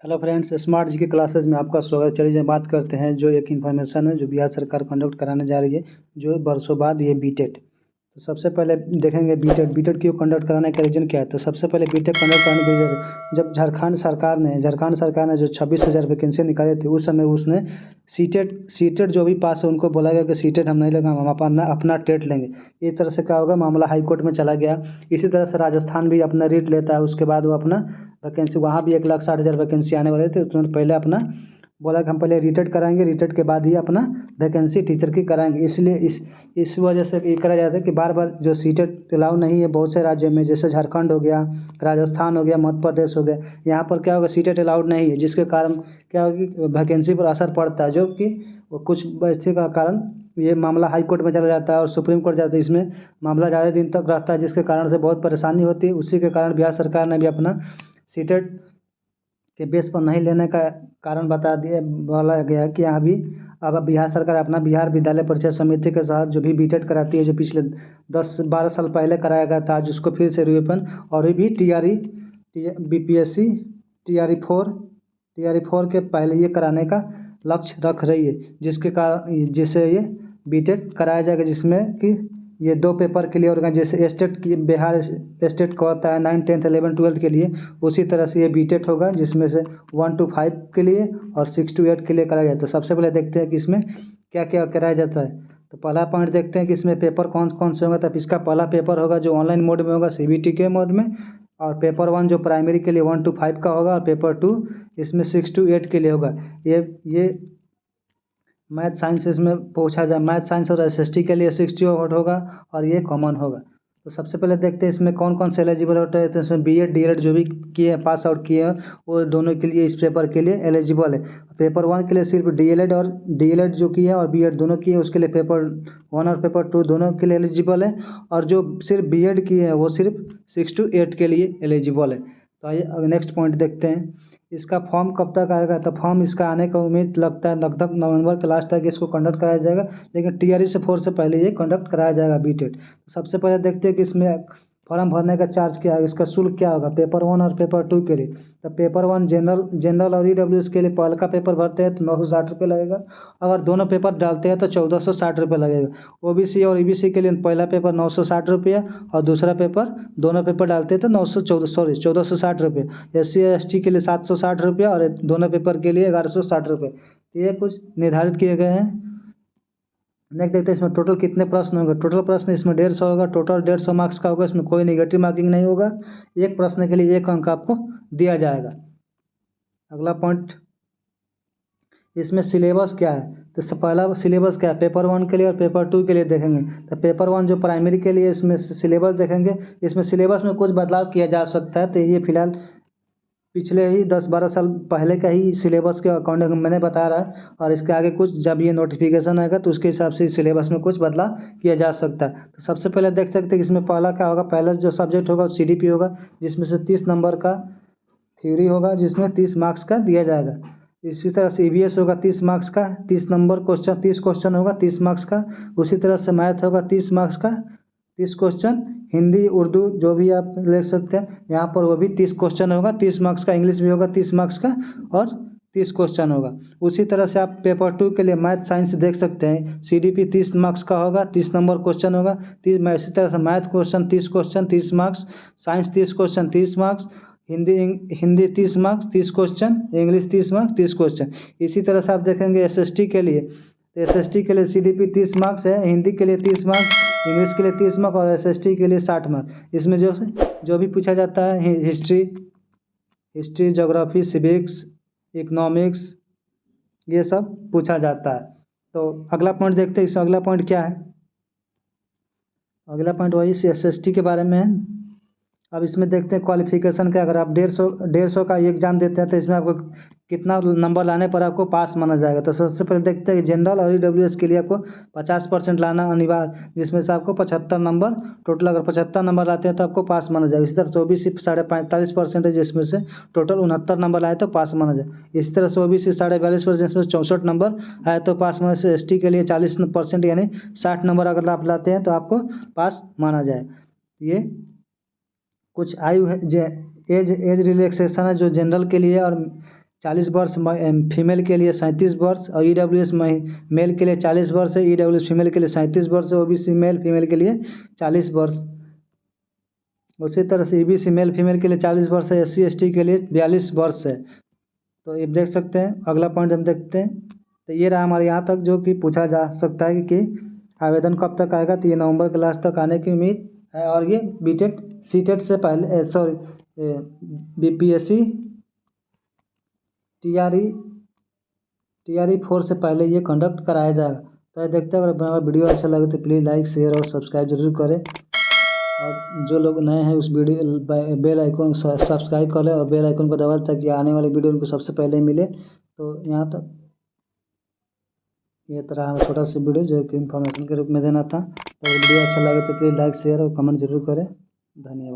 Hello friends, smart जी के classes में आपका स्वागत है। चलिए बात करते हैं जो एक इन्फॉर्मेशन है जो बिहार सरकार कंडक्ट कराने जा रही है, जो बरसों बाद ये बीटेट। तो सबसे पहले देखेंगे बीटेट क्यों कंडक्ट कराने का रीज़न क्या है। तो सबसे पहले बीटेट कंडक्ट कराने के रीज़न, जब झारखंड सरकार ने जो 26,000 वैकेंसी निकाली थी, उस समय उसने सीटेट जो भी पास है उनको बोला गया कि सीटेट हम नहीं लेंगे, हम अपना अपना टेट लेंगे। इस तरह से क्या होगा, मामला हाई कोर्ट में चला गया। इसी तरह से राजस्थान भी अपना रीट लेता है, उसके बाद वो अपना वैकेंसी, वहाँ भी 1,60,000 वैकेंसी आने वाले थे, तो उन्होंने पहले अपना बोला कि हम पहले रीटेट कराएंगे, रीटेट के बाद ही अपना वैकेंसी टीचर की कराएंगे। इसलिए इस वजह से ये करा जाता है कि बार बार जो सीटेट अलाउ नहीं है बहुत से राज्य में, जैसे झारखंड हो गया, राजस्थान हो गया, मध्य प्रदेश हो गया, यहाँ पर क्या होगा, सीटेट अलाउड नहीं है, जिसके कारण क्या होगी, वैकेंसी पर असर पड़ता है, जो कि कुछ बच्चे का कारण ये मामला हाई कोर्ट में चला जाता है और सुप्रीम कोर्ट जाता है। इसमें मामला ज़्यादा दिन तक रहता है, जिसके कारण से बहुत परेशानी होती है। उसी के कारण बिहार सरकार ने भी अपना सीटेट के बेस पर नहीं लेने का कारण बता दिया, बोला गया कि यहाँ भी अब बिहार सरकार अपना बिहार विद्यालय परीक्षा समिति के साथ जो भी बीटेट कराती है, जो पिछले 10-12 साल पहले कराया गया था, आज उसको फिर से रिओपन, और भी टीआरई बीपीएससी टीआरई 4 के पहले ये कराने का लक्ष्य रख रही है, जिसके कारण जिससे ये बीटेट कराया जाएगा, जिसमें कि ये 2 पेपर के लिए और जैसे स्टेट की बिहार स्टेट का होता है 9, 10, 11, 12 के लिए, उसी तरह से ये बीटेट होगा, जिसमें से 1 to 5 के लिए और 6 to 8 के लिए कराया जाता है। तो सबसे पहले देखते हैं कि इसमें क्या क्या कराया जाता है। तो पहला पॉइंट देखते हैं कि इसमें पेपर कौन कौन से होंगे। तो इसका पहला पेपर होगा जो ऑनलाइन मोड में होगा, सीबीटी के मोड में, और पेपर 1 जो प्राइमरी के लिए 1 to 5 का होगा, और पेपर 2 इसमें 6 to 8 के लिए होगा। ये मैथ साइंस इसमें पूछा जाए, मैथ साइंस और एसएसटी के लिए 60 वोट होगा, और ये कॉमन होगा। तो सबसे पहले देखते हैं इसमें कौन कौन से एलिजिबल होते हैं। तो इसमें बीएड डीएलएड जो भी किए पास आउट किए हैं, वो दोनों के लिए इस पेपर के लिए एलिजिबल है। पेपर 1 के लिए सिर्फ डीएलएड जो किया है और बीएड दोनों किए, उसके लिए पेपर 1 और पेपर 2 दोनों के लिए एलिजिबल है। और जो सिर्फ बीएड किए हैं वो सिर्फ 6 to 8 के लिए एलिजिबल है। तो आइए नेक्स्ट पॉइंट देखते हैं, इसका फॉर्म कब तक आएगा। तो फॉर्म इसका आने का उम्मीद लगता है लगभग नवंबर के लास्ट तक इसको कंडक्ट कराया जाएगा, लेकिन टीआरई से 4 से पहले ये कंडक्ट कराया जाएगा बीटेट। सबसे पहले देखते हैं कि इसमें फॉर्म भरने का चार्ज क्या है, इसका शुल्क क्या होगा पेपर 1 और पेपर 2 के लिए। तो पेपर 1 जनरल और ईडब्ल्यूएस के लिए पहले का पेपर भरते हैं तो 960 रुपये लगेगा। अगर दोनों पेपर डालते हैं तो 1460 रुपये लगेगा। ओबीसी और ईबीसी के लिए पहला पेपर 960 रुपये, और दूसरा पेपर दोनों पेपर डालते हैं तो 1460 रुपये। SC ST के लिए 760 रुपये, और दोनों पेपर के लिए 1160 रुपये। ये कुछ निर्धारित किए गए हैं। नेक्स्ट देखते हैं इसमें टोटल कितने प्रश्न होंगे। टोटल प्रश्न इसमें 150 होगा, टोटल 150 मार्क्स का होगा। इसमें कोई नेगेटिव मार्किंग नहीं होगा, एक प्रश्न के लिए 1 अंक आपको दिया जाएगा। अगला पॉइंट, इसमें सिलेबस क्या है। तो पहला सिलेबस क्या है, पेपर 1 के लिए और पेपर 2 के लिए देखेंगे। तो पेपर 1 जो प्राइमरी के लिए, इसमें सिलेबस देखेंगे। इसमें सिलेबस में कुछ बदलाव किया जा सकता है, तो ये फिलहाल पिछले ही 10-12 साल पहले का ही सिलेबस के अकॉर्डिंग मैंने बता रहा है, और इसके आगे कुछ जब ये नोटिफिकेशन आएगा तो उसके हिसाब से सिलेबस में कुछ बदलाव किया जा सकता है। तो सबसे पहले देख सकते हैं कि इसमें पहला क्या होगा, पहला जो सब्जेक्ट होगा वो सीडीपी होगा, जिसमें से 30 नंबर का थ्योरी होगा, जिसमें 30 मार्क्स का दिया जाएगा। इसी तरह से ईवीएस होगा 30 मार्क्स का, 30 नंबर क्वेश्चन, 30 क्वेश्चन होगा 30 मार्क्स का। उसी तरह से मैथ होगा 30 मार्क्स का, 30 क्वेश्चन। हिंदी उर्दू जो भी आप ले सकते हैं यहाँ पर, वो भी 30 क्वेश्चन होगा 30 मार्क्स का। इंग्लिश भी होगा 30 मार्क्स का, और 30 क्वेश्चन होगा। उसी तरह से आप पेपर 2 के लिए मैथ साइंस देख सकते हैं, सीडीपी 30 मार्क्स का होगा, 30 नंबर क्वेश्चन होगा 30। इसी तरह से math question 30 question 30 marks, science 30 question 30 marks, Hindi 30 marks 30 question, English 30 marks 30 question. इसी तरह से आप देखेंगे एसएसटी के लिए, एसएसटी के लिए सीडीपी 30 मार्क्स है, हिंदी के लिए 30 मार्क्स, इंग्लिश के लिए 30 मार्क्स, और एसएसटी के लिए 60 मार्क्स। इसमें जो भी पूछा जाता है हिस्ट्री ज्योग्राफी सिविक्स इकोनॉमिक्स, ये सब पूछा जाता है। तो अगला पॉइंट देखते हैं, इसमें अगला पॉइंट क्या है। अगला पॉइंट वही एसएसटी के बारे में है। अब इसमें देखते हैं क्वालिफिकेशन का। अगर आप 150 का एग्जाम देते हैं तो इसमें आपको कितना नंबर लाने पर आपको पास माना जाएगा। तो सबसे पहले देखते हैं कि जनरल और ईडब्ल्यूएस के लिए आपको 50% लाना अनिवार्य, जिसमें से आपको 75 नंबर टोटल, अगर 75 नंबर लाते हैं तो आपको पास माना जाएगा। इसी तरह से ओबीसी 45.5% है, जिसमें से टोटल 69 नंबर लाए तो पास माना जाए। इसी तरह से ओबीसी 42%, जिसमें 64 नंबर आए तो पास माना जाए। एसटी के लिए 40% यानी 60 नंबर अगर आप लाते हैं तो आपको पास माना जाए। ये कुछ आयु है एज रिलैक्सेशन है जो जनरल के लिए और 40 वर्ष, फीमेल के लिए 37 वर्ष, और EWS मेल के लिए 40 वर्ष है, EWS फीमेल के लिए 37 वर्ष है, OBC मेल फीमेल के लिए 40 वर्ष। उसी तरह से EBC मेल फीमेल के लिए 40 वर्ष है, SC ST के लिए 42 वर्ष है। तो ये देख सकते हैं। अगला पॉइंट हम देखते हैं। तो ये रहा हमारे यहाँ तक जो कि पूछा जा सकता है कि आवेदन कब तक आएगा। तो ये नवंबर के लास्ट तक आने की उम्मीद है। और ये बीटेट सीटेट से पहले BPSC TRE 4 से पहले ये कंडक्ट कराया जाएगा। तो देखते हैं। अगर वीडियो अच्छा लगे तो प्लीज़ लाइक शेयर और सब्सक्राइब जरूर करें। और जो लोग नए हैं उस वीडियो बेल आइकन सब्सक्राइब कर लें और बेल आइकन को दबा लें ताकि आने वाली वीडियो उनको सबसे पहले मिले। तो यहाँ तक ये तरह छोटा सा वीडियो जो कि इन्फॉर्मेशन के रूप में देना था। तो वीडियो अच्छा लगे तो प्लीज़ लाइक शेयर और कमेंट जरूर करें। धन्यवाद।